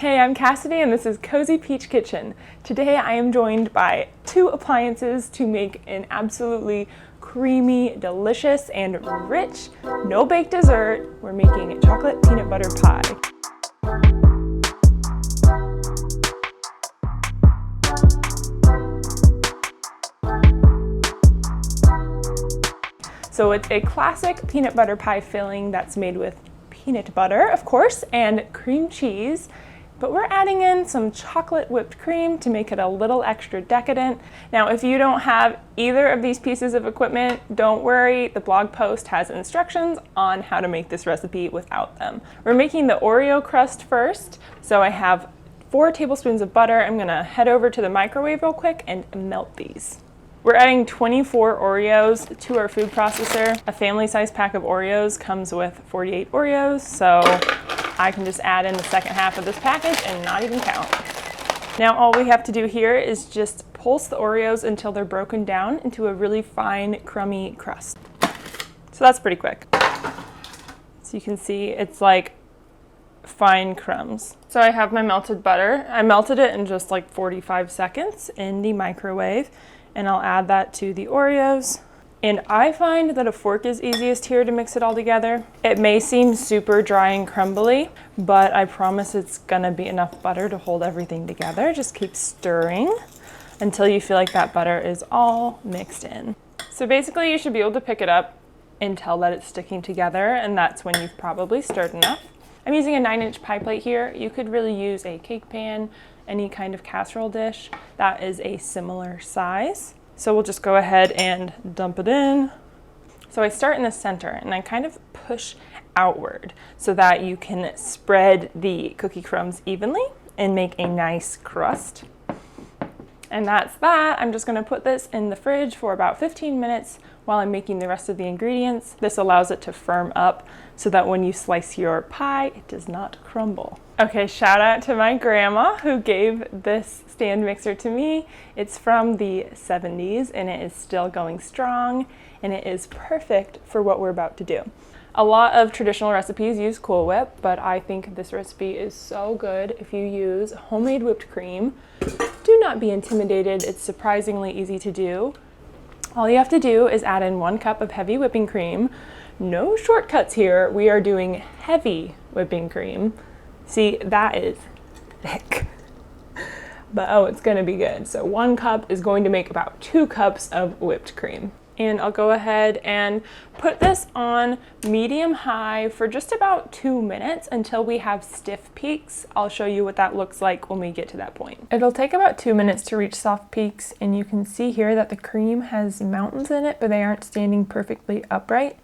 Hey, I'm Cassidy and this is Cozy Peach Kitchen. Today I am joined by two appliances to make an absolutely creamy, delicious, and rich no-bake dessert. We're making chocolate peanut butter pie. So it's a classic peanut butter pie filling that's made with peanut butter, of course, and cream cheese. But we're adding in some chocolate whipped cream to make it a little extra decadent. Now, if you don't have either of these pieces of equipment, don't worry, the blog post has instructions on how to make this recipe without them. We're making the Oreo crust first. So I have 4 tablespoons of butter. I'm gonna head over to the microwave real quick and melt these. We're adding 24 Oreos to our food processor. A family size pack of Oreos comes with 48 Oreos, so I can just add in the second half of this package and not even count. Now all we have to do here is just pulse the Oreos until they're broken down into a really fine, crummy crust. So that's pretty quick. So you can see it's like fine crumbs. So I have my melted butter. I melted it in just like 45 seconds in the microwave, and I'll add that to the Oreos. And I find that a fork is easiest here to mix it all together. It may seem super dry and crumbly, but I promise it's gonna be enough butter to hold everything together. Just keep stirring until you feel like that butter is all mixed in. So basically you should be able to pick it up and tell that it's sticking together, and that's when you've probably stirred enough. I'm using a 9-inch pie plate here. You could really use a cake pan, any kind of casserole dish that is a similar size. So we'll just go ahead and dump it in. So I start in the center and I kind of push outward so that you can spread the cookie crumbs evenly and make a nice crust. And that's that. I'm just gonna put this in the fridge for about 15 minutes while I'm making the rest of the ingredients. This allows it to firm up so that when you slice your pie, it does not crumble. Okay, shout out to my grandma who gave this stand mixer to me. It's from the 70s and it is still going strong, and it is perfect for what we're about to do. A lot of traditional recipes use Cool Whip, but I think this recipe is so good if you use homemade whipped cream. Do not be intimidated, it's surprisingly easy to do. All you have to do is add in 1 cup of heavy whipping cream. No shortcuts here, we are doing heavy whipping cream. See, that is thick, but oh, it's gonna be good. So 1 cup is going to make about 2 cups of whipped cream. And I'll go ahead and put this on medium high for just about 2 minutes until we have stiff peaks. I'll show you what that looks like when we get to that point. It'll take about 2 minutes to reach soft peaks, and you can see here that the cream has mountains in it, but they aren't standing perfectly upright.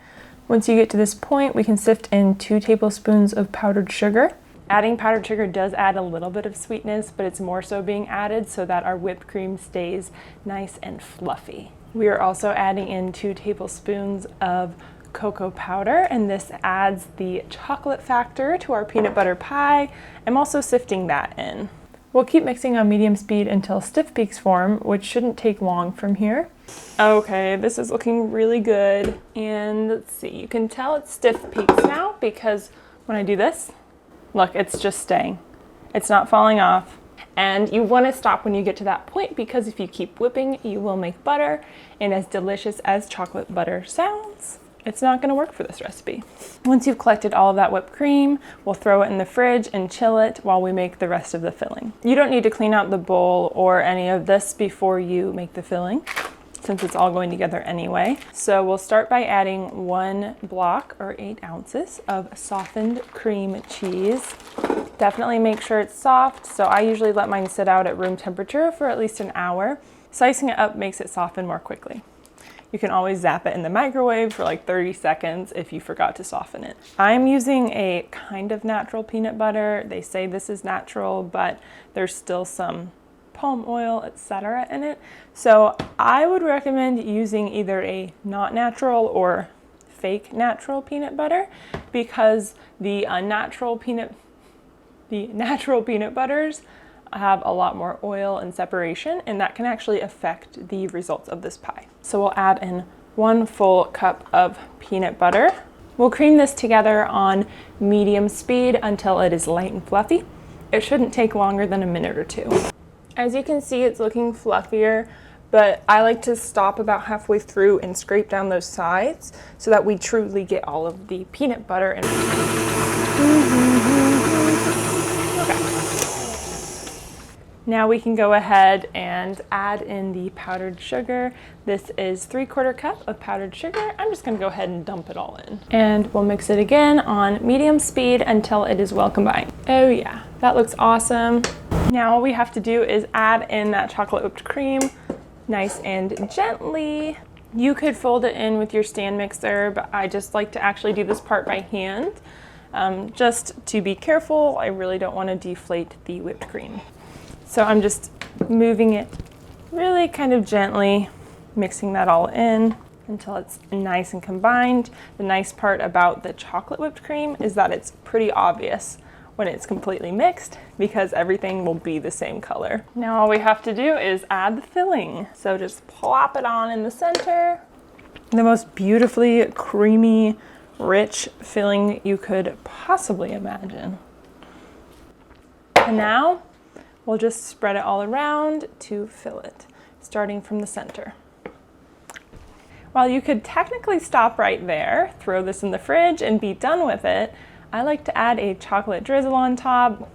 Once you get to this point, we can sift in 2 tablespoons of powdered sugar. Adding powdered sugar does add a little bit of sweetness, but it's more so being added so that our whipped cream stays nice and fluffy. We are also adding in 2 tablespoons of cocoa powder, and this adds the chocolate factor to our peanut butter pie. I'm also sifting that in. We'll keep mixing on medium speed until stiff peaks form, which shouldn't take long from here. Okay, this is looking really good. And let's see, you can tell it's stiff peaks now because when I do this, look, it's just staying. It's not falling off. And you want to stop when you get to that point, because if you keep whipping, you will make butter. And as delicious as chocolate butter sounds, it's not going to work for this recipe. Once you've collected all of that whipped cream, we'll throw it in the fridge and chill it while we make the rest of the filling. You don't need to clean out the bowl or any of this before you make the filling, since it's all going together anyway. So we'll start by adding 1 block or 8 ounces of softened cream cheese. Definitely make sure it's soft, so I usually let mine sit out at room temperature for at least an hour. Slicing it up makes it soften more quickly. You can always zap it in the microwave for like 30 seconds if you forgot to soften it. I'm using a kind of natural peanut butter. They say this is natural, but there's still some palm oil, etc. in it. So I would recommend using either a not natural or fake natural peanut butter, because the natural peanut butters have a lot more oil and separation, and that can actually affect the results of this pie. So we'll add in 1 full cup of peanut butter. We'll cream this together on medium speed until it is light and fluffy. It shouldn't take longer than a minute or two. As you can see, it's looking fluffier, but I like to stop about halfway through and scrape down those sides so that we truly get all of the peanut butter in. Now we can go ahead and add in the powdered sugar. This is 3/4 cup of powdered sugar. I'm just gonna go ahead and dump it all in. And we'll mix it again on medium speed until it is well combined. Oh yeah, that looks awesome. Now all we have to do is add in that chocolate whipped cream, nice and gently. You could fold it in with your stand mixer, but I just like to actually do this part by hand. Just to be careful, I really don't wanna deflate the whipped cream. So I'm just moving it really kind of gently, mixing that all in until it's nice and combined. The nice part about the chocolate whipped cream is that it's pretty obvious when it's completely mixed because everything will be the same color. Now all we have to do is add the filling. So just plop it on in the center. The most beautifully creamy, rich filling you could possibly imagine. And now we'll just spread it all around to fill it, starting from the center. While you could technically stop right there, throw this in the fridge and be done with it, I like to add a chocolate drizzle on top.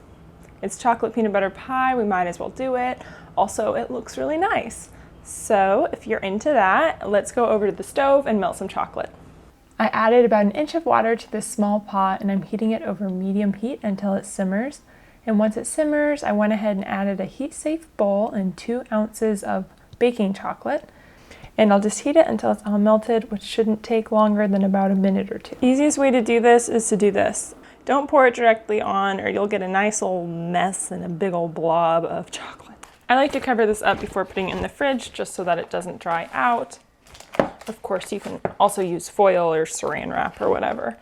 It's chocolate peanut butter pie, we might as well do it. Also, it looks really nice. So if you're into that, let's go over to the stove and melt some chocolate. I added about 1 inch of water to this small pot and I'm heating it over medium heat until it simmers. And once it simmers, I went ahead and added a heat-safe bowl and 2 ounces of baking chocolate. And I'll just heat it until it's all melted, which shouldn't take longer than about a minute or two. Easiest way to do this is to do this. Don't pour it directly on or you'll get a nice old mess and a big old blob of chocolate. I like to cover this up before putting it in the fridge just so that it doesn't dry out. Of course, you can also use foil or saran wrap or whatever.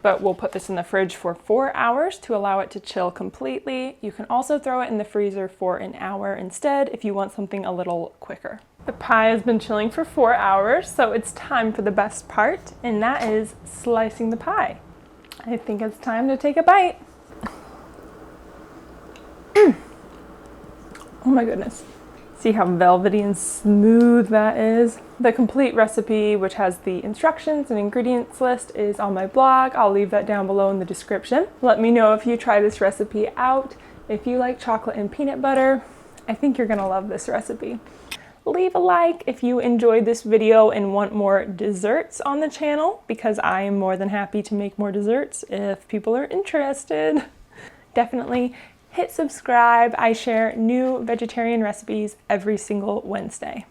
But we'll put this in the fridge for 4 hours to allow it to chill completely. You can also throw it in the freezer for an hour instead if you want something a little quicker. The pie has been chilling for 4 hours, so it's time for the best part, and that is slicing the pie. I think it's time to take a bite. Oh my goodness. See how velvety and smooth that is? The complete recipe, which has the instructions and ingredients list, is on my blog. I'll leave that down below in the description. Let me know if you try this recipe out. If you like chocolate and peanut butter, I think you're gonna love this recipe. Leave a like if you enjoyed this video and want more desserts on the channel, because I am more than happy to make more desserts if people are interested. Definitely hit subscribe. I share new vegetarian recipes every single Wednesday.